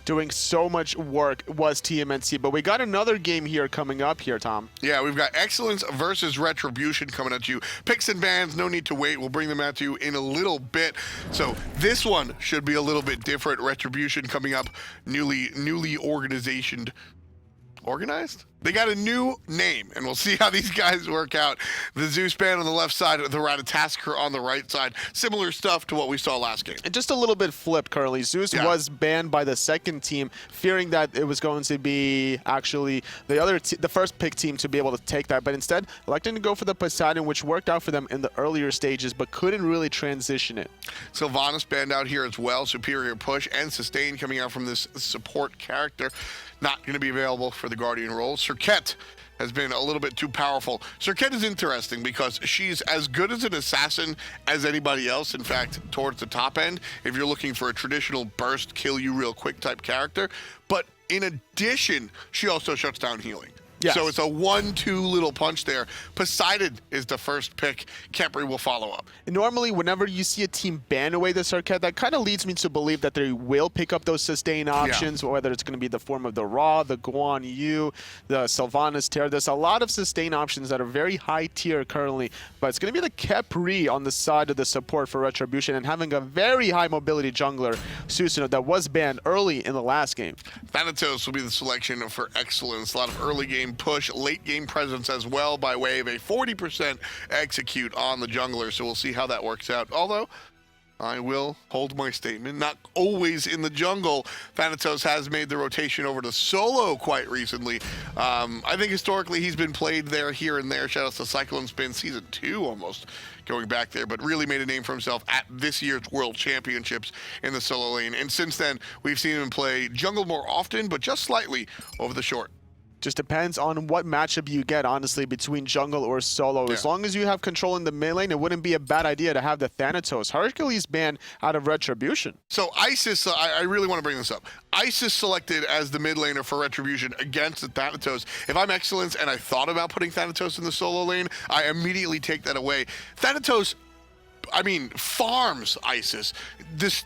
doing so much work was TMNT. But we got another game here coming up here, Tom. Yeah, we've got Excellence versus Retribution coming at you. Picks and bans, no need to wait. We'll bring them at you in a little bit. So this one should be a little bit different. Retribution coming up, newly organized? They got a new name, and we'll see how these guys work out. The Zeus band on the left side, the Ratatasker on the right side. Similar stuff to what we saw last game. And just a little bit flipped currently. Zeus was banned by the second team, fearing that it was going to be actually the first pick team to be able to take that, but instead electing to go for the Poseidon, which worked out for them in the earlier stages, but couldn't really transition it. Sylvanas banned out here as well. Superior push and sustain coming out from this support character. Not going to be available for the Guardian role. Serket has been a little bit too powerful. Serket is interesting because she's as good as an assassin as anybody else. In fact, towards the top end, if you're looking for a traditional burst, kill you real quick type character. But in addition, she also shuts down healing. Yes. So it's a 1-2 little punch there. Poseidon is the first pick. Khepri will follow up. Normally, whenever you see a team ban away the Serket, that kind of leads me to believe that they will pick up those sustain options, whether it's going to be the form of the Ra, the Guan Yu, the Sylvanas Terra. There's a lot of sustain options that are very high tier currently, but it's going to be the Khepri on the side of the support for Retribution and having a very high mobility jungler, Susano, that was banned early in the last game. Thanatos will be the selection for Excellence. A lot of early game push, late game presence as well by way of a 40% execute on the jungler, so we'll see how that works out. Although, I will hold my statement, not always in the jungle. Thanatos has made the rotation over to solo quite recently. I think historically he's been played there, here and there. Shout out to Cyclone Spin Season 2 almost going back there, but really made a name for himself at this year's World Championships in the solo lane. And since then, we've seen him play jungle more often, but just slightly over the short. Just depends on what matchup you get, honestly, between jungle or solo. As long as you have control in the mid lane, it wouldn't be a bad idea to have the Thanatos. Hercules banned out of Retribution. So Isis, I really want to bring this up. Isis selected as the mid laner for Retribution against the Thanatos. If I'm Excellence and I thought about putting Thanatos in the solo lane, I immediately take that away. Thanatos, I mean, farms Isis.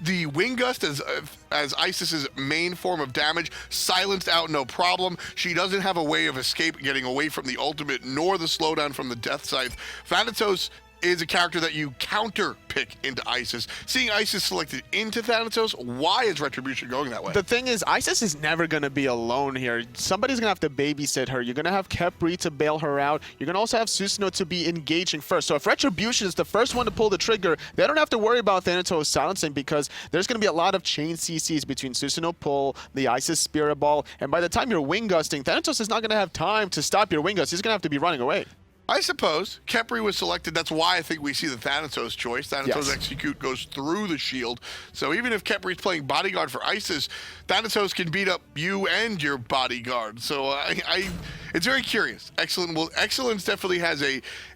The Wing Gust as Isis's main form of damage, silenced out no problem. She doesn't have a way of escape getting away from the ultimate, nor the slowdown from the Death Scythe. Thanatos is a character that you counter pick into Isis. Seeing Isis selected into Thanatos, why is Retribution going that way? The thing is, Isis is never going to be alone here. Somebody's going to have to babysit her. You're going to have Khepri to bail her out. You're going to also have Susano to be engaging first. So if Retribution is the first one to pull the trigger, they don't have to worry about Thanatos silencing because there's going to be a lot of chain CCs between Susano pull, the Isis Spirit Ball, and by the time you're wing gusting, Thanatos is not going to have time to stop your wing gust. He's going to have to be running away. I suppose Khepri was selected. That's why I think we see the Thanatos choice. Thanatos execute goes through the shield. So even if Khepri's playing bodyguard for Isis, Thanatos can beat up you and your bodyguard. So it's very curious. Excellence definitely has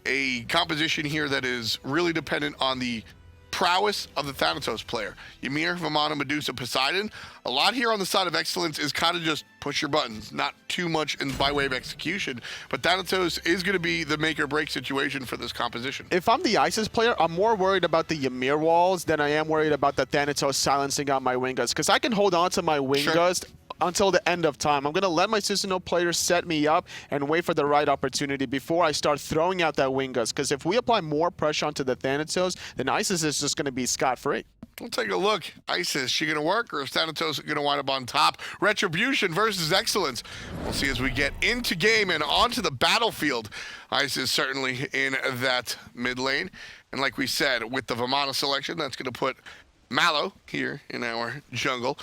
a composition here that is really dependent on the prowess of the Thanatos player. Ymir, Vamana, Medusa, Poseidon. A lot here on the side of Excellence is kind of just push your buttons, not too much by way of execution, but Thanatos is going to be the make or break situation for this composition. If I'm the Isis player, I'm more worried about the Ymir walls than I am worried about the Thanatos silencing out my wing gust, because I can hold on to my wing gust until the end of time. I'm going to let my Susano players set me up and wait for the right opportunity before I start throwing out that wing gust, because if we apply more pressure onto the Thanatos, then Isis is just going to be scot-free. We'll take a look. Isis, she going to work, or is Thanatos going to wind up on top? Retribution versus Excellence. We'll see as we get into game and onto the battlefield. Isis certainly in that mid lane. And like we said, with the Vamana selection, that's going to put Malo here in our jungle.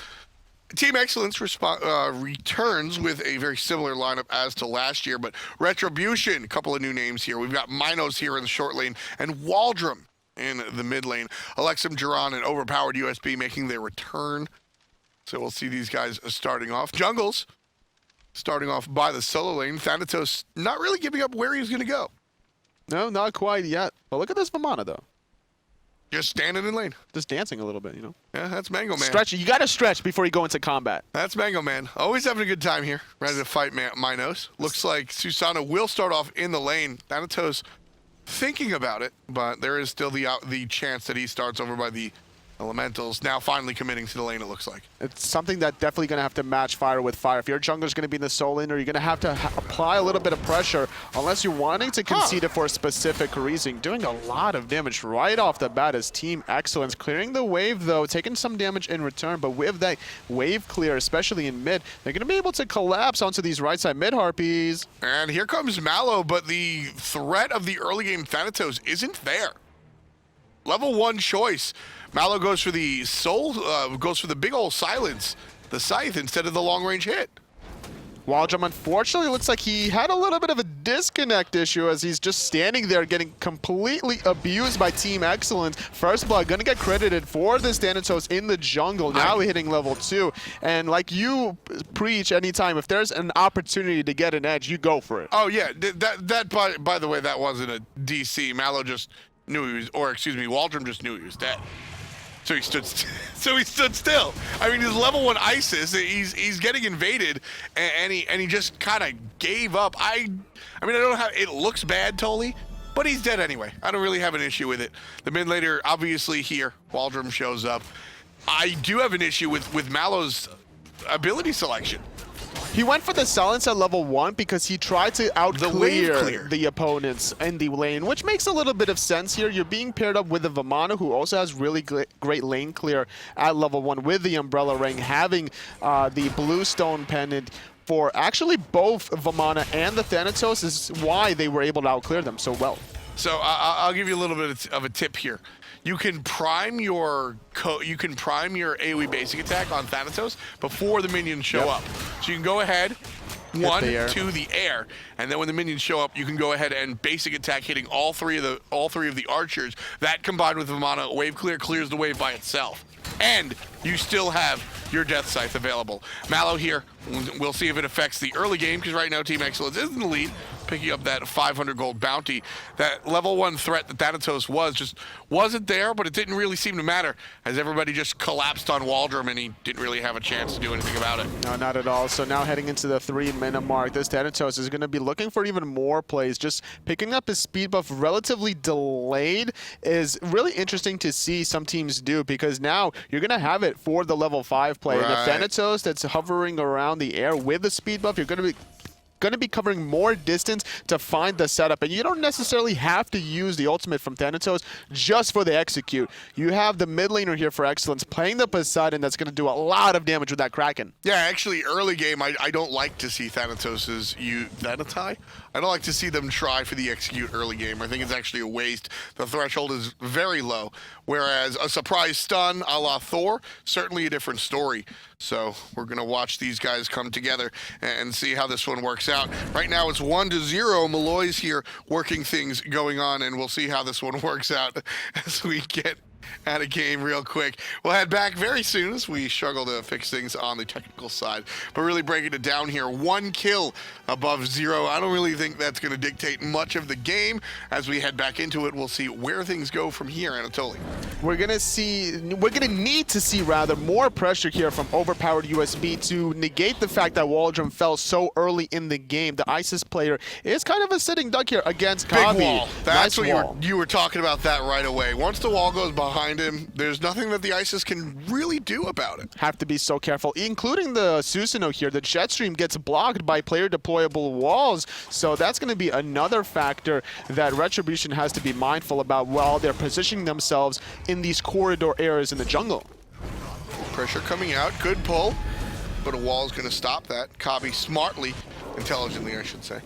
Team Excellence returns with a very similar lineup as to last year, but Retribution, a couple of new names here. We've got Minos here in the short lane and Waldrom in the mid lane. Elexum, Jeron, and OverPoweredUSB making their return. So we'll see these guys starting off. Jungles starting off by the solo lane. Thanatos not really giving up where he's going to go. No, not quite yet. But look at this Vamana, though. Just standing in lane. Just dancing a little bit, you know? Yeah, that's Mango Man. Stretch. You got to stretch before you go into combat. That's Mango Man. Always having a good time here. Ready to fight Minos. Looks like Susano will start off in the lane. Thanatos thinking about it, but there is still the chance that he starts over by the Elementals now finally committing to the lane, it looks like. It's something that definitely going to have to match fire with fire. If your jungler's going to be in the soul lane, you're going to have to apply a little bit of pressure unless you're wanting to concede it for a specific reason. Doing a lot of damage right off the bat as Team Excellence. Clearing the wave, though, taking some damage in return. But with that wave clear, especially in mid, they're going to be able to collapse onto these right side mid harpies. And here comes Malo, but the threat of the early game Thanatos isn't there. Level 1 choice. Malo goes for the soul, goes for the big old silence, the scythe, instead of the long range hit. Waldrom, unfortunately, looks like he had a little bit of a disconnect issue as he's just standing there getting completely abused by Team Excellence. First blood, gonna get credited for this Thanatos in the jungle. Now hitting level 2. And like you preach anytime, if there's an opportunity to get an edge, you go for it. Oh yeah, that by the way, that wasn't a DC. Malo just knew he was, or excuse me, Waldrom just knew he was dead. So he stood still. I mean, he's level 1 ISIS. He's getting invaded, and he just kind of gave up. I mean, I don't know how it looks bad, totally, but he's dead anyway. I don't really have an issue with it. The mid laner, obviously here, Waldrom shows up. I do have an issue with Malo's ability selection. He went for the silence at level 1 because he tried to out-clear the opponents in the lane, which makes a little bit of sense here. You're being paired up with the Vamana, who also has really great lane clear at level 1 with the Umbrella Ring, having the Bluestone Pendant for actually both Vamana and the Thanatos is why they were able to out-clear them so well. So I'll give you a little bit of a tip here. You can prime your AoE basic attack on Thanatos before the minions show up. So you can go ahead, one to the air, and then when the minions show up, you can go ahead and basic attack hitting all three of the archers. That combined with Vamana wave clear clears the wave by itself, and you still have your Death Scythe available. Malo here, we'll see if it affects the early game, because right now Team Excellence is in the lead, picking up that 500 gold bounty. That level 1 threat that Thanatos wasn't there, but it didn't really seem to matter, as everybody just collapsed on Waldrom, and he didn't really have a chance to do anything about it. No, not at all. So now heading into the 3-minute mark, this Thanatos is going to be looking for even more plays. Just picking up his speed buff relatively delayed is really interesting to see some teams do, because now you're going to have it for the level 5 play. Right. And the Thanatos that's hovering around the air with the speed buff, you're going to be covering more distance to find the setup, and you don't necessarily have to use the ultimate from Thanatos just for the execute. You have the mid laner here for Excellence playing the Poseidon that's going to do a lot of damage with that Kraken. Yeah, actually, early game, I don't like to see Thanatos's Thanatai? I don't like to see them try for the execute early game. I think it's actually a waste. The threshold is very low, whereas a surprise stun a la Thor, certainly a different story. So we're going to watch these guys come together and see how this one works out. Right now it's 1-0. Maloaise here working things going on, and we'll see how this one works out as we get out of game real quick. We'll head back very soon as we struggle to fix things on the technical side. But really breaking it down here, 1 kill above 0. I don't really think that's going to dictate much of the game. As we head back into it, we'll see where things go from here, Anatoly. We're going to need to see more pressure here from OverPoweredUSB to negate the fact that Waldrom fell so early in the game. The ISIS player is kind of a sitting duck here against CobbY. Big wall. That's nice what you were talking about that right away. Once the wall goes behind him, there's nothing that the ISIS can really do about it. Have to be so careful, including the Susano here. The jet stream gets blocked by player deployable walls, so that's going to be another factor that Retribution has to be mindful about while they're positioning themselves in these corridor areas in the jungle. Pressure coming out, good pull, but a wall is going to stop that. CobbY smartly, intelligently I should say,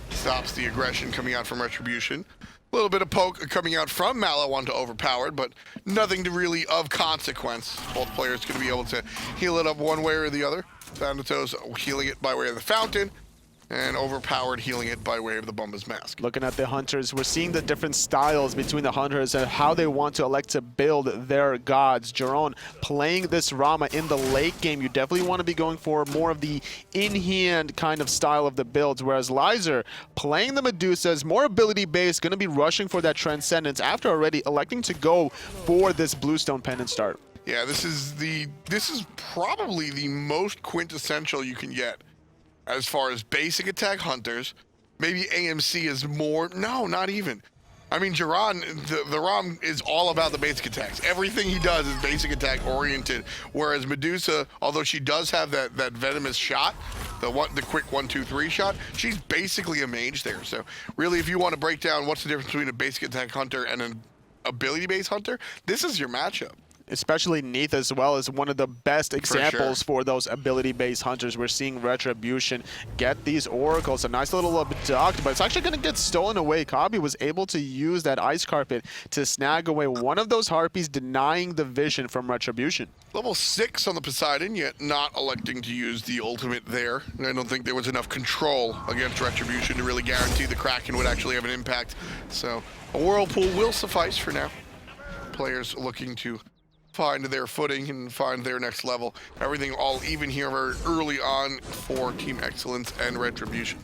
stops the aggression coming out from Retribution. A little bit of poke coming out from Malo onto Overpowered, but nothing to really of consequence. Both players going to be able to heal it up one way or the other. Thanatos healing it by way of the fountain, and Overpowered healing it by way of the Bumba's Mask. Looking at the Hunters, we're seeing the different styles between the Hunters and how they want to elect to build their gods. Jeron playing this Rama in the late game. You definitely want to be going for more of the in-hand kind of style of the builds, whereas Lyzurrr playing the Medusa is more ability-based, going to be rushing for that Transcendence after already electing to go for this Bluestone Pendant start. Yeah, this is probably the most quintessential you can get. As far as basic attack Hunters, maybe AMC is more, no, not even. I mean, Jeron, the Ram is all about the basic attacks. Everything he does is basic attack oriented, whereas Medusa, although she does have that venomous shot, the quick 1-2-3 shot, she's basically a mage there. So really, if you want to break down what's the difference between a basic attack hunter and an ability-based hunter, this is your matchup. Especially Neath as well is one of the best examples for those ability-based hunters. We're seeing Retribution get these oracles, a nice little abduct, but it's actually going to get stolen away. CobbY was able to use that ice carpet to snag away one of those harpies, denying the vision from Retribution. Level 6 on the Poseidon, yet not electing to use the ultimate there. I don't think there was enough control against Retribution to really guarantee the Kraken would actually have an impact. So a Whirlpool will suffice for now. Players looking to find their footing and find their next level. Everything all even here very early on for Team Excellence and Retribution.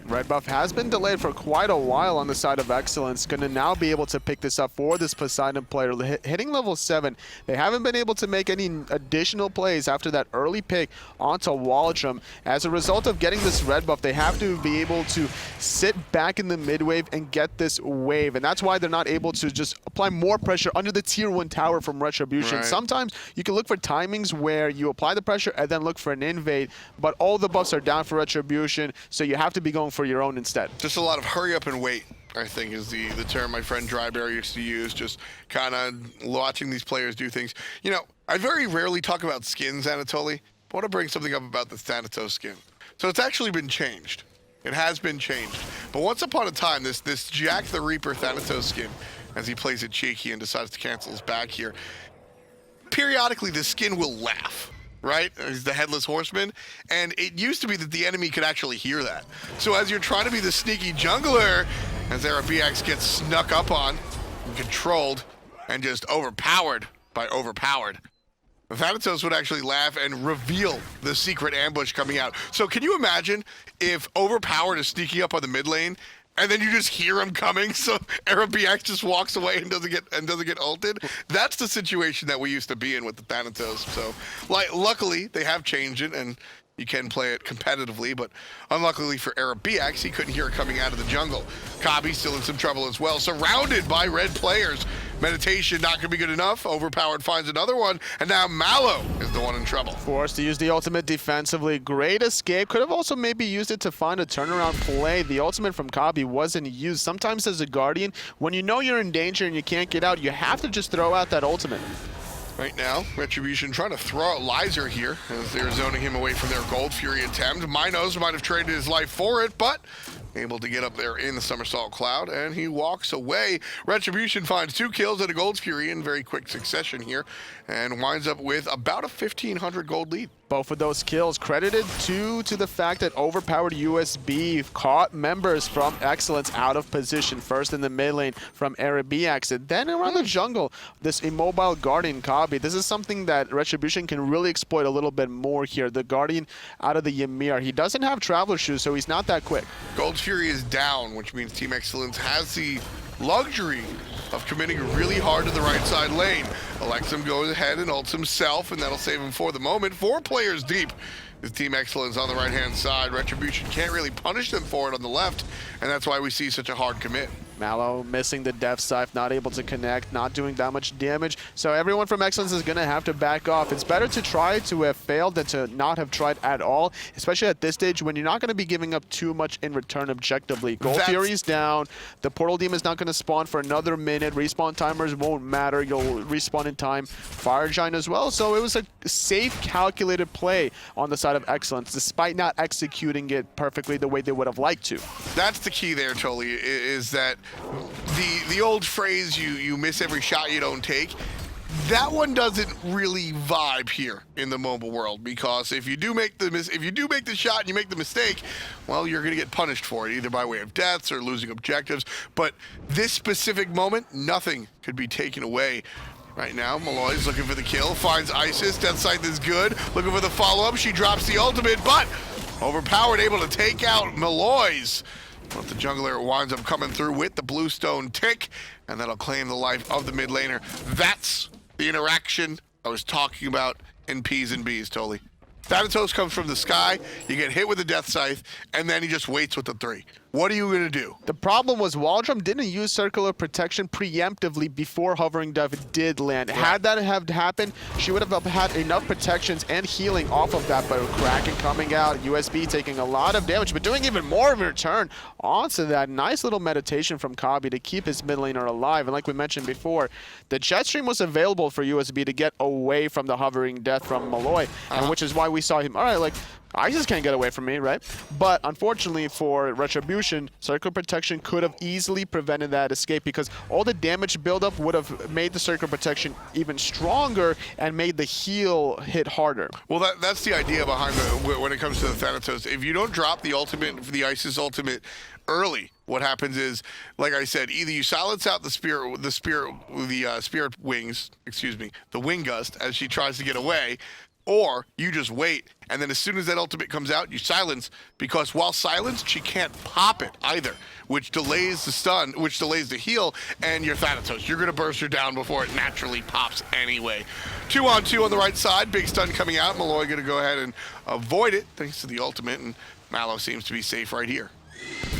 Red buff has been delayed for quite a while on the side of Excellence. Going to now be able to pick this up for this Poseidon player. Hitting level 7, they haven't been able to make any additional plays after that early pick onto Waldrom. As a result of getting this red buff, they have to be able to sit back in the mid wave and get this wave. And that's why they're not able to just apply more pressure under the tier 1 tower from Retribution. Right. Sometimes you can look for timings where you apply the pressure and then look for an invade, but all the buffs are down for Retribution, so you have to be going for your own instead. Just a lot of hurry up and wait, I think, is the term my friend Dryberry used to use, just kind of watching these players do things. You know, I very rarely talk about skins, Anatoly, but I want to bring something up about the Thanatos skin. So it's actually been changed. It has been changed. But once upon a time, this Jack the Reaper Thanatos skin, as he plays it cheeky and decides to cancel his back here, periodically the skin will laugh. Right? He's the Headless Horseman. And it used to be that the enemy could actually hear that. So as you're trying to be the sneaky jungler, as Eribiiax gets snuck up on, and controlled, and just overpowered by overpowered, Thanatos would actually laugh and reveal the secret ambush coming out. So can you imagine if overpowered is sneaking up on the mid lane, and then you just hear him coming, so Eribiiax just walks away and doesn't get ulted? That's the situation that we used to be in with the Thanatos. So, luckily, they have changed it, and you can play it competitively, but unluckily for Eribiiax, he couldn't hear it coming out of the jungle. CobbY still in some trouble as well, surrounded by red players. Meditation not gonna be good enough. Overpowered finds another one, and now Malo is the one in trouble. Forced to use the ultimate defensively. Great escape. Could have also maybe used it to find a turnaround play. The ultimate from CobbY wasn't used. Sometimes as a Guardian, when you know you're in danger and you can't get out, you have to just throw out that ultimate. Right now, Retribution trying to throw out Lyzurrr here as they're zoning him away from their Gold Fury attempt. Minos might have traded his life for it, but able to get up there in the Somersault Cloud, and he walks away. Retribution finds 2 kills and a Gold Fury in very quick succession here, and winds up with about a 1,500 gold lead. Both of those kills credited to the fact that OverPoweredUSB caught members from Excellence out of position. First in the mid lane from Eribiiax, and then around the jungle, this immobile Guardian CobbY. This is something that Retribution can really exploit a little bit more here. The Guardian out of the Ymir. He doesn't have Traveler Shoes, so he's not that quick. Gold Fury is down, which means Team Excellence has the luxury of committing really hard to the right side lane. Elexum goes ahead and ults himself, and that'll save him for the moment. 4 players deep is Team Excellence on the right-hand side. Retribution can't really punish them for it on the left, and that's why we see such a hard commit. Malo missing the Death Scythe, not able to connect, not doing that much damage. So everyone from Excellence is going to have to back off. It's better to try to have failed than to not have tried at all, especially at this stage when you're not going to be giving up too much in return objectively. Gold Fury's down. The Portal Demon's not going to spawn for another minute. Respawn timers won't matter. You'll respawn in time. Fire Giant as well. So it was a safe, calculated play on the side of Excellence, despite not executing it perfectly the way they would have liked to. That's the key there, Toli, is that the old phrase, you miss every shot you don't take, that one doesn't really vibe here in the mobile world, because if you do make the shot and you make the mistake, well, you're going to get punished for it, either by way of deaths or losing objectives. But this specific moment, nothing could be taken away. Right now, Maloaise looking for the kill, finds Isis. Death Scythe is good, looking for the follow-up. She drops the ultimate, but Overpowered able to take out Maloaise. But the jungler winds up coming through with the bluestone tick, and that'll claim the life of the mid laner. That's the interaction I was talking about in P's and B's, Toli. Thanatos comes from the sky, you get hit with the Death Scythe, and then he just waits with the 3. What are you going to do? The problem was Waldrom didn't use circular protection preemptively before Hovering Dove did land. Right. Had that have happened, she would have had enough protections and healing off of that, but Kraken coming out, USB taking a lot of damage, but doing even more of a return onto that. Nice little meditation from CobbY to keep his mid laner alive. And like we mentioned before, the jet stream was available for USB to get away from the Hovering Death from Maloaise, and which is why we saw him, all right, like, I just can't get away from me, right? But unfortunately for Retribution, circular protection could have easily prevented that escape because all the damage buildup would have made the circular protection even stronger and made the heal hit harder. Well, that's the idea behind when it comes to the Thanatos. If you don't drop the ultimate, the Isis ultimate early, what happens is, like I said, either you silence out the spirit wings, excuse me, the wing gust as she tries to get away, or you just wait, and then as soon as that ultimate comes out, you silence, because while silenced, she can't pop it either, which delays the stun, which delays the heal, and your Thanatos, you're going to burst her down before it naturally pops anyway. 2-on-2 on the right side, big stun coming out. Maloaise going to go ahead and avoid it, thanks to the ultimate, and Malo seems to be safe right here.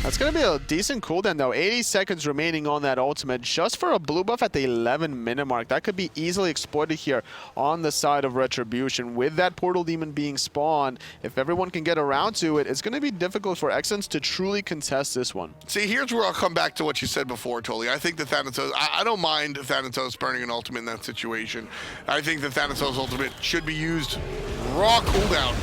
That's going to be a decent cooldown, though. 80 seconds remaining on that ultimate just for a blue buff at the 11-minute mark. That could be easily exploited here on the side of Retribution. With that Portal Demon being spawned, if everyone can get around to it, it's going to be difficult for Excellence to truly contest this one. See, here's where I'll come back to what you said before, Tolly. I think the Thanatos, I don't mind Thanatos burning an ultimate in that situation. I think the Thanatos ultimate should be used raw cooldown.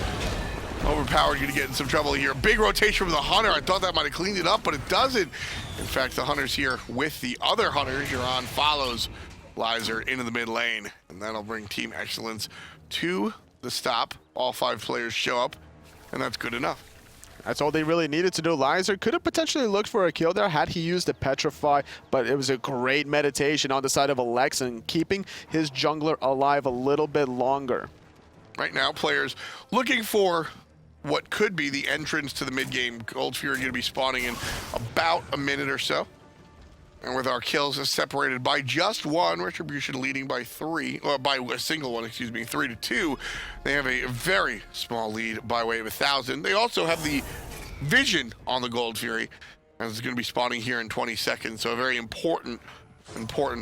Overpowered, going to get in some trouble here. Big rotation from the Hunter. I thought that might have cleaned it up, but it doesn't. In fact, the Hunter's here with the other Hunters. Jeron follows Lyzurrr into the mid lane, and that'll bring Team Excellence to the stop. All 5 players show up, and that's good enough. That's all they really needed to do. Lyzurrr could have potentially looked for a kill there had he used the Petrify, but it was a great meditation on the side of Elexum, keeping his jungler alive a little bit longer. Right now, players looking for what could be the entrance to the mid-game. Gold Fury going to be spawning in about a minute or so. And with our kills separated by just 1, Retribution leading by 3, or by a single one, excuse me, 3-2. They have a very small lead by way of 1,000. They also have the vision on the Gold Fury, and it's going to be spawning here in 20 seconds. So a very important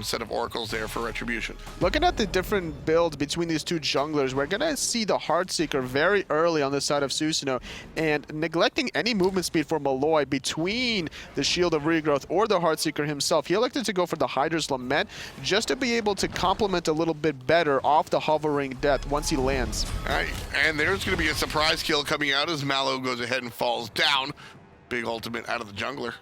set of oracles there for Retribution. Looking at the different builds between these two junglers, we're going to see the Heartseeker very early on the side of Susano, and neglecting any movement speed for Maloaise between the Shield of Regrowth or the Heartseeker himself. He elected to go for the Hydra's Lament just to be able to complement a little bit better off the Hovering Death once he lands. All right, and there's going to be a surprise kill coming out as Malo goes ahead and falls down. Big ultimate out of the jungler.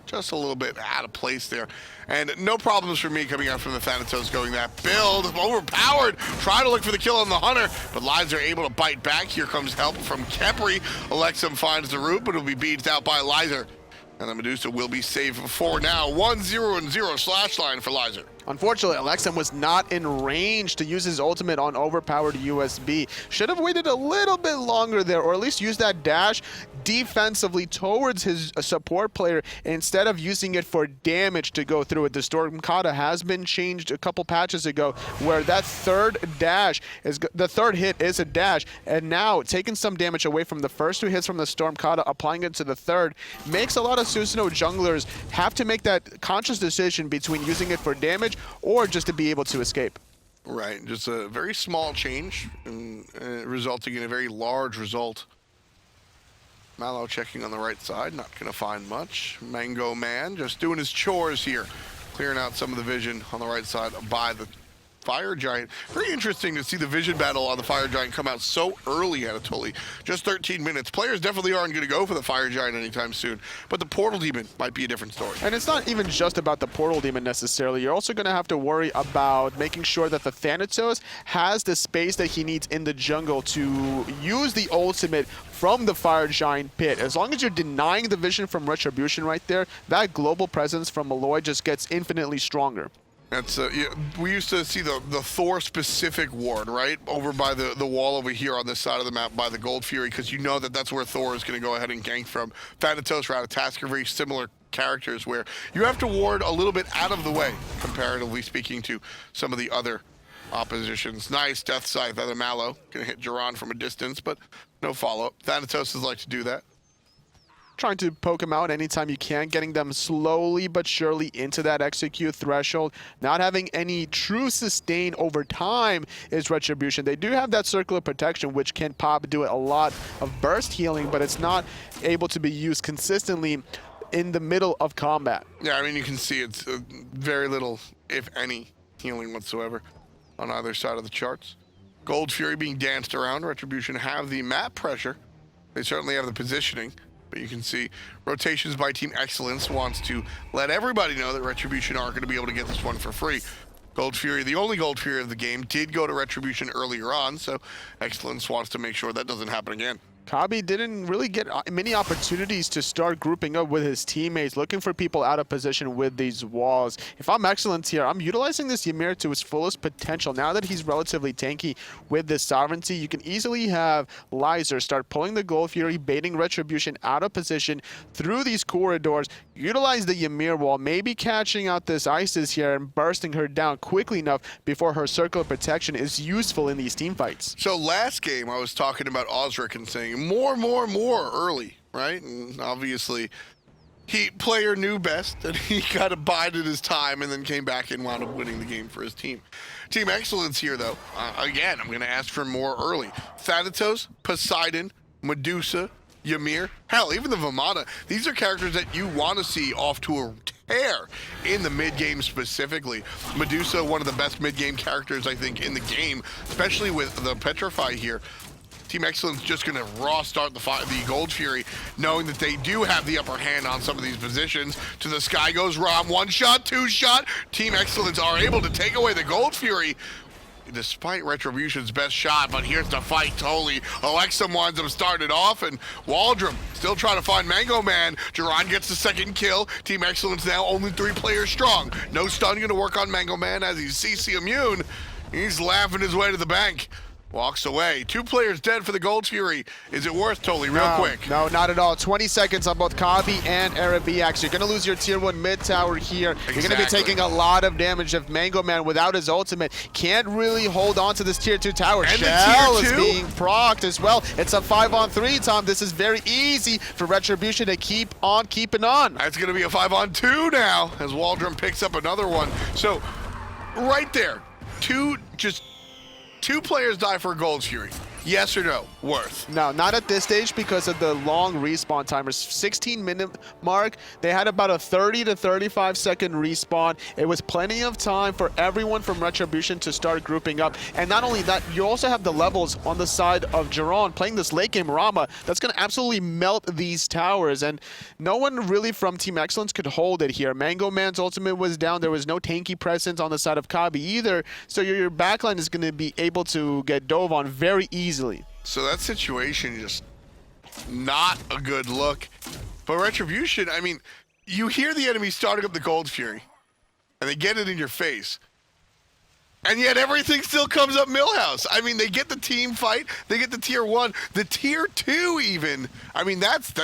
Just a little bit out of place there. And no problems for me coming out from the Thanatos going that build. Overpowered. Try to look for the kill on the Hunter, but Lyzurrr able to bite back. Here comes help from Khepri. Elexum finds the root, but it'll be beaten out by Lyzurrr. And the Medusa will be saved for now. 1-0-0 slash line for Lyzurrr. Unfortunately, Elexum was not in range to use his ultimate on overpowered USB. Should have waited a little bit longer there, or at least use that dash defensively towards his support player instead of using it for damage to go through it. The Storm Kata has been changed a couple patches ago where that third hit is a dash, and now taking some damage away from the first 2 hits from the Storm Kata, applying it to the third, makes a lot of Susano junglers have to make that conscious decision between using it for damage or just to be able to escape. Right, just a very small change and resulting in a very large result. Malo checking on the right side, not going to find much. Mango Man just doing his chores here, clearing out some of the vision on the right side by the Fire Giant. Very interesting to see the vision battle on the Fire Giant come out so early, Anatoly. Just 13 minutes. Players definitely aren't going to go for the Fire Giant anytime soon, but the Portal Demon might be a different story. And it's not even just about the Portal Demon necessarily. You're also going to have to worry about making sure that the Thanatos has the space that he needs in the jungle to use the ultimate from the Fire Giant pit. As long as you're denying the vision from Retribution right there, that global presence from Maloaise just gets infinitely stronger. That's yeah, we used to see the Thor-specific ward, right? Over by the wall over here on this side of the map by the Gold Fury, because you know that that's where Thor is going to go ahead and gank from. Thanatos, Ratatask are very similar characters where you have to ward a little bit out of the way, comparatively speaking to some of the other oppositions. Nice Death Scythe, other Malo. Going to hit Jeron from a distance, but no follow-up. Thanatos is like to do that. trying to poke him out anytime you can, getting them slowly but surely into that execute threshold. Not having any true sustain over time is Retribution. They do have that circular protection, which can pop do a lot of burst healing, but it's not able to be used consistently in the middle of combat. Yeah, I mean, you can see it's very little, if any, healing whatsoever on either side of the charts. Gold Fury being danced around. Retribution have the map pressure. They certainly have the positioning, but you can see rotations by Team Excellence wants to let everybody know that Retribution aren't going to be able to get this one for free. Gold Fury, the only Gold Fury of the game, did go to Retribution earlier on, so Excellence wants to make sure that doesn't happen again. CobbY didn't really get many opportunities to start grouping up with his teammates, looking for people out of position with these walls. If I'm Excellence here, I'm utilizing this Ymir to his fullest potential. Now that he's relatively tanky with this sovereignty, you can easily have Lyzurrr start pulling the Gold Fury, baiting Retribution out of position through these corridors, utilize the Ymir wall, maybe catching out this Isis here and bursting her down quickly enough before her circle of protection is useful in these team fights. So last game, I was talking about Osric and saying more early, right? And obviously, player knew best, and he kind of bided his time and then came back and wound up winning the game for his team. Team Excellence here, though. Again, I'm going to ask for more early. Thanatos, Poseidon, Medusa, Ymir, hell, even the Vamana. These are characters that you want to see off to a tear in the mid-game specifically. Medusa, one of the best mid-game characters, I think, in the game, especially with the Petrify here. Team Excellence just going to raw start the Gold Fury, knowing that they do have the upper hand on some of these positions. To the sky goes Ram, one shot, two shot. Team Excellence are able to take away the Gold Fury, despite Retribution's best shot, but here's the fight totally. Elexum winds up starting it off, and Waldrom still trying to find Mango Man. Jeron gets the second kill. Team Excellence now only 3 players strong. No stun going to work on Mango Man as he's CC immune. He's laughing his way to the bank. Walks away. 2 players dead for the Gold Fury. Is it worth, Totally, real quick? No, not at all. 20 seconds on both CobbY and Eribiiax. You're going to lose your tier 1 mid tower here. Exactly. You're going to be taking a lot of damage if Mango Man, without his ultimate, can't really hold on to this tier 2 tower. And Shell is being procced as well. It's a 5-on-3, Tom. This is very easy for Retribution to keep on keeping on. That's going to be a 5-on-2 now as Waldrom picks up another one. So, right there, two players die for a Gold Fury. Yes or no? Worth? No, not at this stage because of the long respawn timers. 16-minute mark, they had about a 30 to 35 second respawn. It was plenty of time for everyone from Retribution to start grouping up. And not only that, you also have the levels on the side of Jeron playing this late game Rama that's going to absolutely melt these towers. And no one really from Team Excellence could hold it here. Mango Man's ultimate was down. There was no tanky presence on the side of CobbY either. So your backline is going to be able to get dove on very easily. So that situation just not a good look. But Retribution, I mean, you hear the enemy starting up the Gold Fury, and they get it in your face. And yet everything still comes up Millhouse. I mean, they get the team fight, they get the tier 1, the tier 2 even. I mean, that's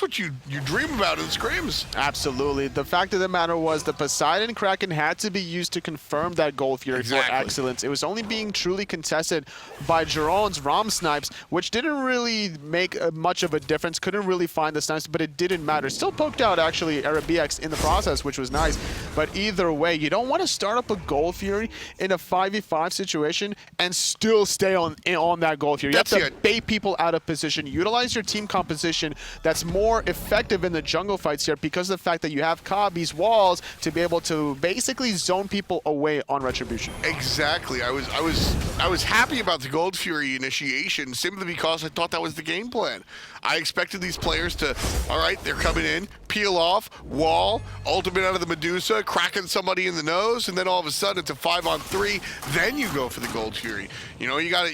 what you dream about in scrims. Absolutely. The fact of the matter was the Poseidon Kraken had to be used to confirm that Gold Fury for Excellence. It was only being truly contested by Jeron's Ram snipes, which didn't really make much of a difference. Couldn't really find the snipes, but it didn't matter. Still poked out, actually, Eribiiax in the process, which was nice. But either way, you don't want to start up a Gold Fury in a 5v5 situation and still stay on that Gold Fury. You have to bait people out of position, utilize your team composition that's more effective in the jungle fights here because of the fact that you have CobbY's walls to be able to basically zone people away on Retribution. Exactly. I was happy about the Gold Fury initiation simply because I thought that was the game plan. I expected these players to, all right, they're coming in, peel off, wall, ultimate out of the Medusa, cracking somebody in the nose, and then all of a sudden it's a 5-on-3. Then you go for the Gold Fury. You know, you gotta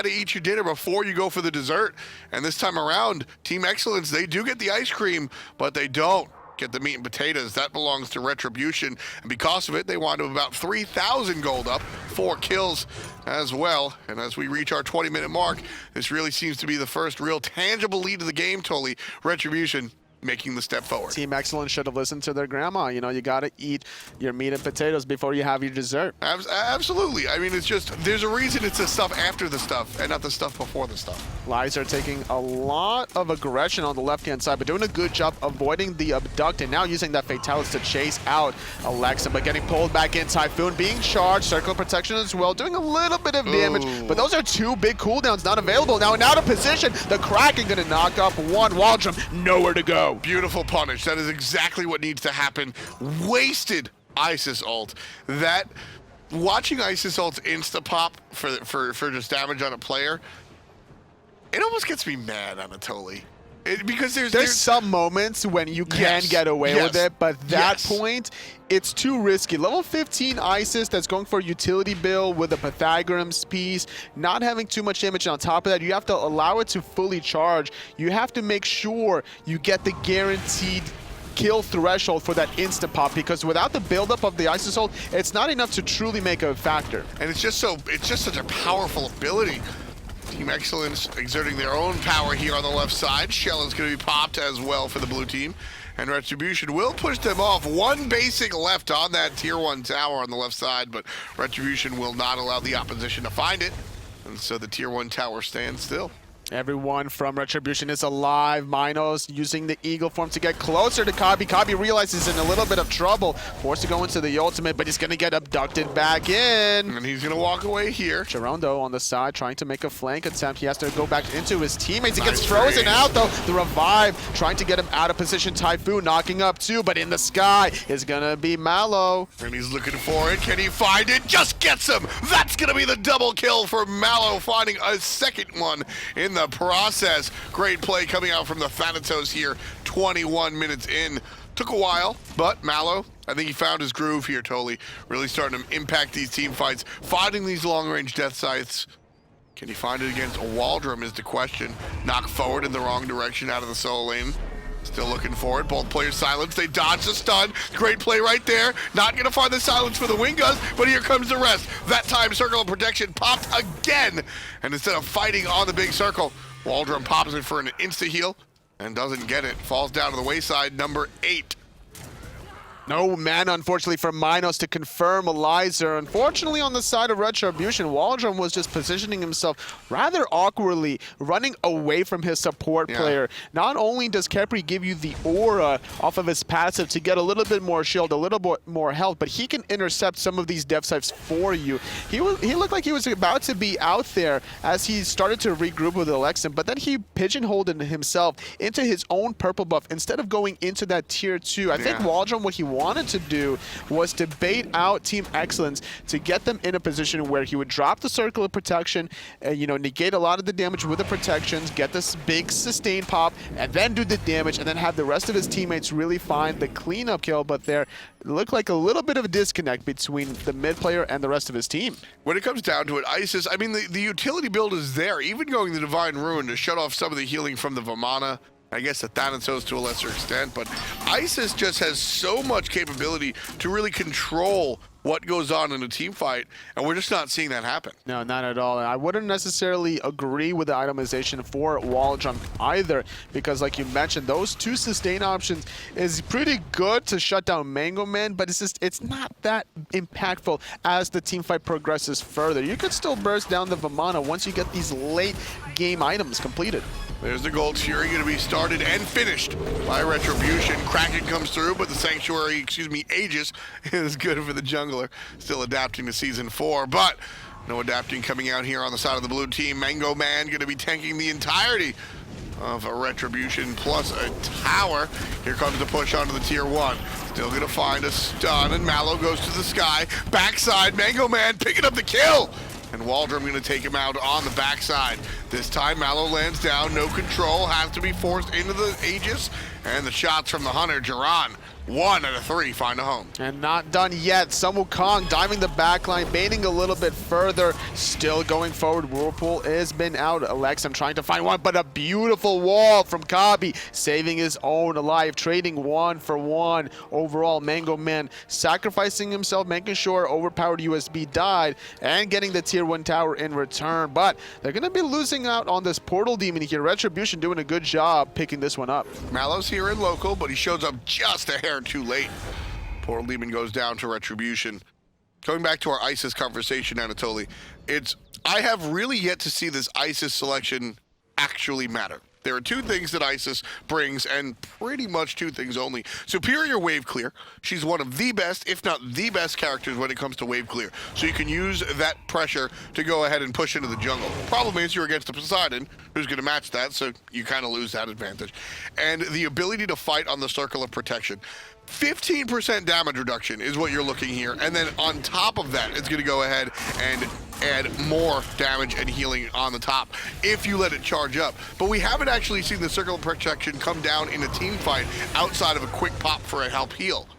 eat your dinner before you go for the dessert. And this time around, Team Excellence, they do get the ice cream, but they don't get the meat and potatoes. That belongs to Retribution, and because of it, they wind up about 3,000 gold up, 4 kills as well. And as we reach our 20-minute mark, this really seems to be the first real tangible lead of the game, Totally. Retribution making the step forward. Team Excellence should have listened to their grandma. You know, you got to eat your meat and potatoes before you have your dessert. Absolutely. I mean, it's just, there's a reason it's the stuff after the stuff and not the stuff before the stuff. Lyzurrr taking a lot of aggression on the left-hand side, but doing a good job avoiding the abduct and now using that Fatalis to chase out Elexum, but getting pulled back in. Typhoon being charged, circle of protection as well, doing a little bit of damage, but those are two big cooldowns not available. Now out of position, the Kraken gonna knock up one. Waldrom, nowhere to go. Beautiful punish. That is exactly what needs to happen. Wasted Isis ult. That, watching Isis ults insta-pop for just damage on a player, it almost gets me mad, Anatoly. Because there's some moments when you can get away with it, but that point, it's too risky. Level 15 Isis that's going for a utility build with a Pythagorum's piece, not having too much damage. On top of that, you have to allow it to fully charge. You have to make sure you get the guaranteed kill threshold for that instant pop, because without the buildup of the Isis ult, it's not enough to truly make a factor. And it's just such a powerful ability. Team Excellence exerting their own power here on the left side. Shell is going to be popped as well for the blue team. And Retribution will push them off. One basic left on that tier 1 tower on the left side, but Retribution will not allow the opposition to find it. And so the tier 1 tower stands still. Everyone from Retribution is alive. Minos using the eagle form to get closer to CobbY. CobbY realizes he's in a little bit of trouble. Forced to go into the ultimate, but he's going to get abducted back in. And he's going to walk away here. Jeron, though, on the side, trying to make a flank attempt. He has to go back into his teammates. He gets frozen out, though. The revive, trying to get him out of position. Typhoon knocking up, too, but in the sky is going to be Malo. And he's looking for it. Can he find it? Just gets him. That's going to be the double kill for Malo, finding a second one in the process. Great play coming out from the Thanatos here, 21 minutes in. Took a while, but Malo, I think he found his groove here, Toly. Really starting to impact these team fights, finding these long-range death scythes. Can he find it against Waldrom is the question. Knock forward in the wrong direction out of the solo lane. Still looking for it. Both players silenced. They dodge the stun. Great play right there. Not going to find the silence for the Wingus, but here comes the rest. That time, circle of protection popped again. And instead of fighting on the big circle, Waldrom pops it for an insta-heal and doesn't get it. Falls down to the wayside, number 8. No mana, unfortunately, for Minos to confirm Lyzurrr. Unfortunately, on the side of Retribution, Waldrom was just positioning himself rather awkwardly, running away from his support player. Not only does Khepri give you the aura off of his passive to get a little bit more shield, a little bit more health, but he can intercept some of these death scythes for you. He looked like he was about to be out there as he started to regroup with Elexum, but then he pigeonholed himself into his own purple buff instead of going into that tier 2. I think Waldrom, what he wanted to do was to bait out Team Excellence to get them in a position where he would drop the circle of protection, you know, negate a lot of the damage with the protections, get this big sustain pop, and then do the damage, and then have the rest of his teammates really find the cleanup kill. But there looked like a little bit of a disconnect between the mid player and the rest of his team. When it comes down to it, Isis, I mean, the utility build is there, even going the Divine Ruin to shut off some of the healing from the Vamana. I guess the Thanatos to a lesser extent, but Isis just has so much capability to really control what goes on in a team fight, and we're just not seeing that happen. No, not at all. I wouldn't necessarily agree with the itemization for Waldrom either, because like you mentioned, those two sustain options is pretty good to shut down Mango Man, but it's not that impactful as the team fight progresses further. You could still burst down the Vamana once you get these late game items completed. There's the Gold Fury going to be started and finished by Retribution. Kraken comes through, but the Sanctuary, Aegis is good for the jungler. Still adapting to Season 4, but no adapting coming out here on the side of the blue team. Mango Man going to be tanking the entirety of a Retribution plus a tower. Here comes the push onto the tier 1. Still going to find a stun, and Malo goes to the sky. Backside, Mango Man picking up the kill. And Waldrom going to take him out on the backside. This time, Malo lands down, no control, has to be forced into the Aegis. And the shots from the Hunter, Jeron, 1 out of 3 find a home. And not done yet. Some Wukong diving the backline, baiting a little bit further. Still going forward. Whirlpool has been out. Elexum trying to find one, but a beautiful wall from CobbY, saving his own alive, trading 1 for 1. Overall, Mango Man sacrificing himself, making sure OverPoweredUSB died, and getting the tier 1 tower in return. But they're going to be losing missing out on this portal demon here. Retribution doing a good job picking this one up. Malo's here in local, but he shows up just a hair too late. Portal demon goes down to Retribution. Going back to our ISIS conversation, Anatoly, I have really yet to see this ISIS selection actually matter. There are two things that ISIS brings, and pretty much two things only. Superior wave clear. She's one of the best, if not the best characters when it comes to wave clear. So you can use that pressure to go ahead and push into the jungle. Problem is you're against a Poseidon, who's going to match that, so you kind of lose that advantage. And the ability to fight on the circle of protection. 15% damage reduction is what you're looking here, and then on top of that, it's going to go ahead and add more damage and healing on the top if you let it charge up. But we haven't actually seen the circle of protection come down in a team fight outside of a quick pop for a help heal.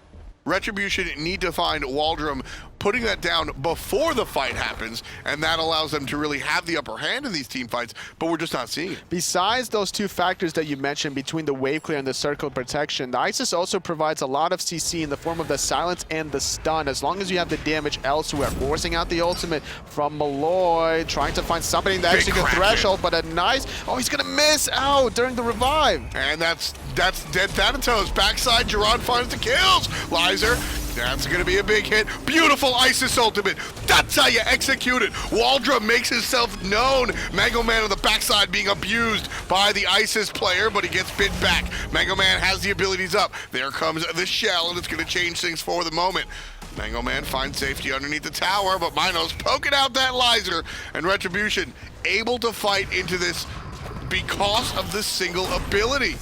Retribution need to find Waldrom putting that down before the fight happens, and that allows them to really have the upper hand in these team fights, but we're just not seeing it. Besides those two factors that you mentioned between the wave clear and the circle protection, the ISIS also provides a lot of CC in the form of the silence and the stun, as long as you have the damage elsewhere. Forcing out the ultimate from Maloaise, trying to find somebody in the execute threshold, but a nice, oh, he's gonna miss out during the revive. And that's dead Thanatos. Backside, Jeron finds the kills. Lyzurrr, that's going to be a big hit. Beautiful ISIS ultimate. That's how you execute it. Waldrom makes himself known. Mango Man on the backside being abused by the ISIS player, but he gets bit back. Mango Man has the abilities up. There comes the shell, and it's going to change things for the moment. Mango Man finds safety underneath the tower, but Minos poking out that Lyzurrr, and Retribution able to fight into this because of this single ability.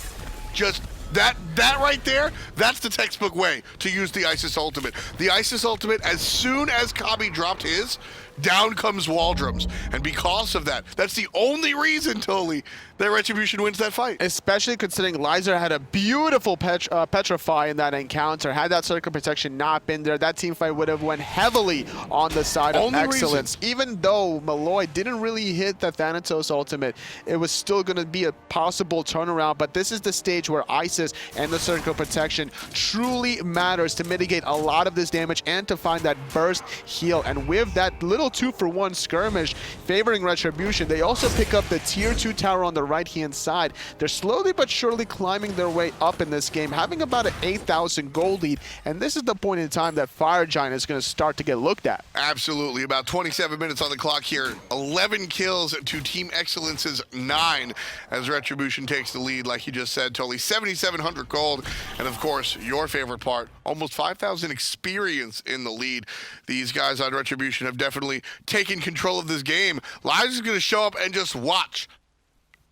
Just that right there, that's the textbook way to use the ISIS ultimate. The ISIS ultimate, as soon as CobbY dropped his, down comes Waldrom's. And because of that, that's the only reason, Toly, that Retribution wins that fight. Especially considering Lyzurrr had a beautiful petrify in that encounter. Had that circle protection not been there, that team fight would have went heavily on the side of excellence. Even though Maloaise didn't really hit the Thanatos ultimate, it was still going to be a possible turnaround. But this is the stage where ISIS and the circle protection truly matters to mitigate a lot of this damage and to find that burst heal. And with that little 2-for-1 skirmish favoring Retribution, they also pick up the tier 2 tower on the right-hand side. They're slowly but surely climbing their way up in this game, having about an 8,000 gold lead, and this is the point in time that Fire Giant is going to start to get looked at. Absolutely. About 27 minutes on the clock here. 11 kills to Team Excellence's 9 as Retribution takes the lead, like you just said, Totally 7,700 gold, and of course, your favorite part, almost 5,000 experience in the lead. These guys on Retribution have definitely taken control of this game. Lyzurrr is going to show up and just watch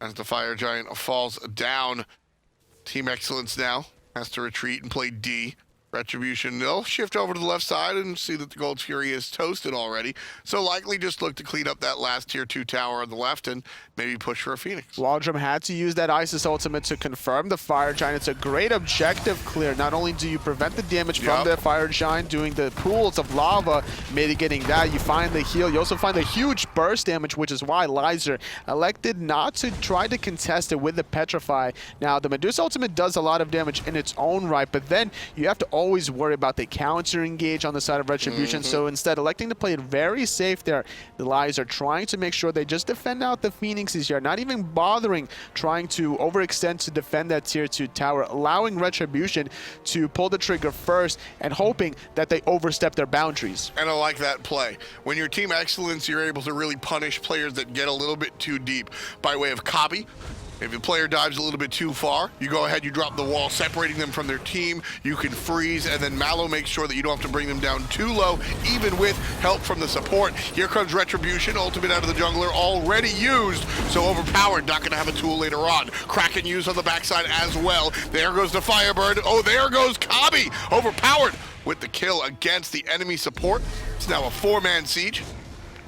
as the Fire Giant falls down. Team Excellence now has to retreat and play D. Retribution, they'll shift over to the left side and see that the Gold Fury is toasted already. So likely just look to clean up that last tier 2 tower on the left and maybe push for a Phoenix. Waldrom had to use that ISIS ultimate to confirm the Fire Giant. It's a great objective clear. Not only do you prevent the damage from the Fire Giant doing the pools of lava, mitigating that, you find the heal. You also find the huge burst damage, which is why Lyzurrr elected not to try to contest it with the Petrify. Now, the Medusa ultimate does a lot of damage in its own right, but then you have to always worry about the counter engage on the side of Retribution. So instead, electing to play it very safe there, the Lyzurrr trying to make sure they just defend out the Phoenixes here, not even bothering trying to overextend to defend that tier 2 tower, allowing Retribution to pull the trigger first and hoping that they overstep their boundaries. And I like that play. When you're Team Excellence, you're able to really punish players that get a little bit too deep by way of CobbY. If a player dives a little bit too far, you go ahead, you drop the wall, separating them from their team. You can freeze, and then Malo makes sure that you don't have to bring them down too low, even with help from the support. Here comes Retribution, ultimate out of the jungler, already used, so overpowered, not gonna have a tool later on. Kraken used on the backside as well. There goes the Firebird. Oh, there goes CobbY, overpowered with the kill against the enemy support. It's now a 4-man siege.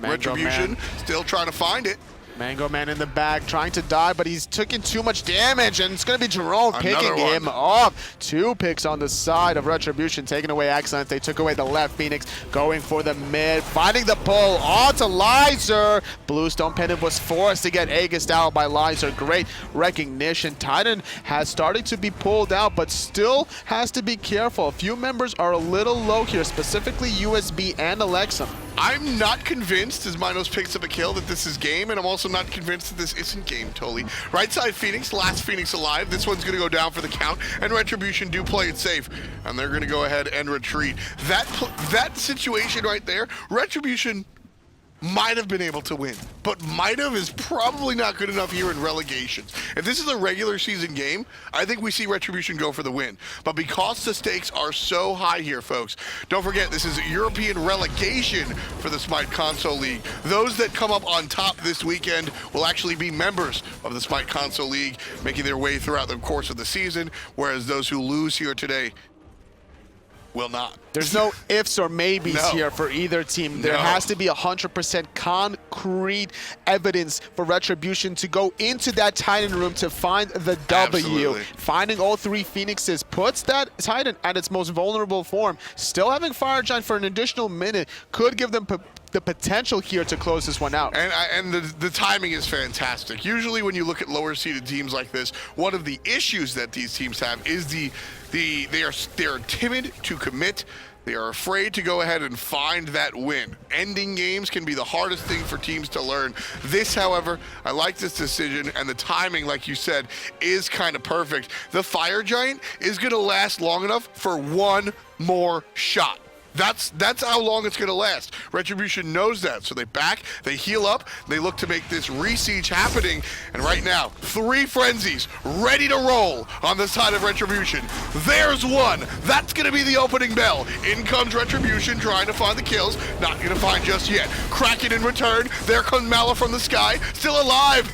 Retribution still trying to find it. Mango Man in the back, trying to die, but he's taking too much damage, and it's going to be Jeron picking him off. 2 picks on the side of Retribution, taking away Excellence. They took away the left Phoenix, going for the mid, finding the pull onto Lyzurrr. Bluestone Pendant was forced to get Aegis out by Lyzurrr. Great recognition. Titan has started to be pulled out, but still has to be careful. A few members are a little low here, specifically USB and Elexum. I'm not convinced, as Minos picks up a kill, that this is game, and I'm also not convinced that this isn't game, totally. Right side Phoenix, last Phoenix alive. This one's going to go down for the count, and Retribution do play it safe, and they're going to go ahead and retreat. That situation right there, Retribution might have been able to win, but might have is probably not good enough here in Relegations. If this is a regular season game, I think we see Retribution go for the win. But because the stakes are so high here, folks, don't forget this is European relegation for the Smite Console League. Those that come up on top this weekend will actually be members of the Smite Console League, making their way throughout the course of the season, whereas those who lose here today will not. There's no ifs or maybes here for either team. There has to be 100% concrete evidence for Retribution to go into that Titan room to find the W. Absolutely. Finding all three Phoenixes puts that Titan at its most vulnerable form. Still having Fire Giant for an additional minute could give them the potential here to close this one out. And the timing is fantastic. Usually when you look at lower seeded teams like this, one of the issues that these teams have is they are timid to commit. They are afraid to go ahead and find that win. Ending games can be the hardest thing for teams to learn. This, however, I like this decision, and the timing, like you said, is kind of perfect. The Fire Giant is going to last long enough for one more shot. That's how long it's going to last. Retribution knows that, so they back, they heal up, they look to make this re-siege happening, and right now, 3 frenzies ready to roll on the side of Retribution. There's one. That's going to be the opening bell. In comes Retribution trying to find the kills. Not going to find just yet. Kraken in return. There comes Mala from the sky. Still alive,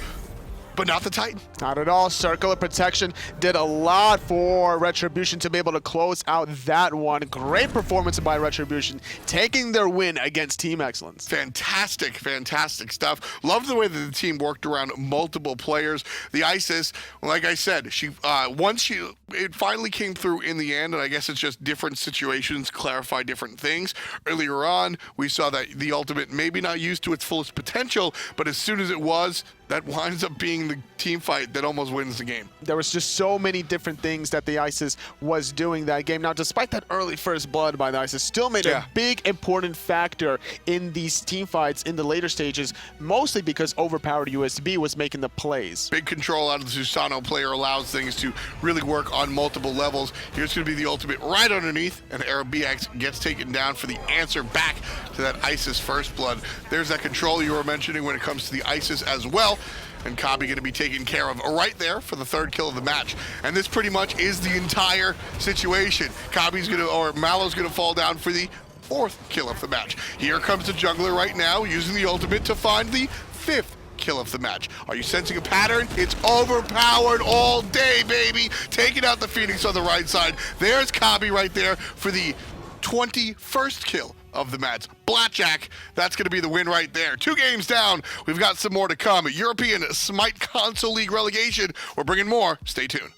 but not the Titan. Not at all. Circle of Protection did a lot for Retribution to be able to close out that one. Great performance by Retribution, taking their win against Team Excellence. Fantastic, fantastic stuff. Love the way that the team worked around multiple players. The Isis, like I said, it finally came through in the end, and I guess it's just different situations clarify different things. Earlier on, we saw that the ultimate maybe not used to its fullest potential, but as soon as it was, that winds up being the team fight that almost wins the game. There was just so many different things that the ISIS was doing that game. Now, despite that early first blood by the ISIS, still made a big, important factor in these team fights in the later stages, mostly because OverPoweredUSB was making the plays. Big control out of the Susano player allows things to really work on multiple levels. Here's going to be the ultimate right underneath, and Eribiiax gets taken down for the answer back to that ISIS first blood. There's that control you were mentioning when it comes to the ISIS as well. And CobbY going to be taken care of right there for the 3rd kill of the match. And this pretty much is the entire situation. Malo's going to fall down for the 4th kill of the match. Here comes the jungler right now, using the ultimate to find the 5th kill of the match. Are you sensing a pattern? It's overpowered all day, baby. Taking out the Phoenix on the right side. There's CobbY right there for the 21st kill of the match. Blackjack, that's going to be the win right there. 2 games down. We've got some more to come. European Smite Console League relegation. We're bringing more. Stay tuned.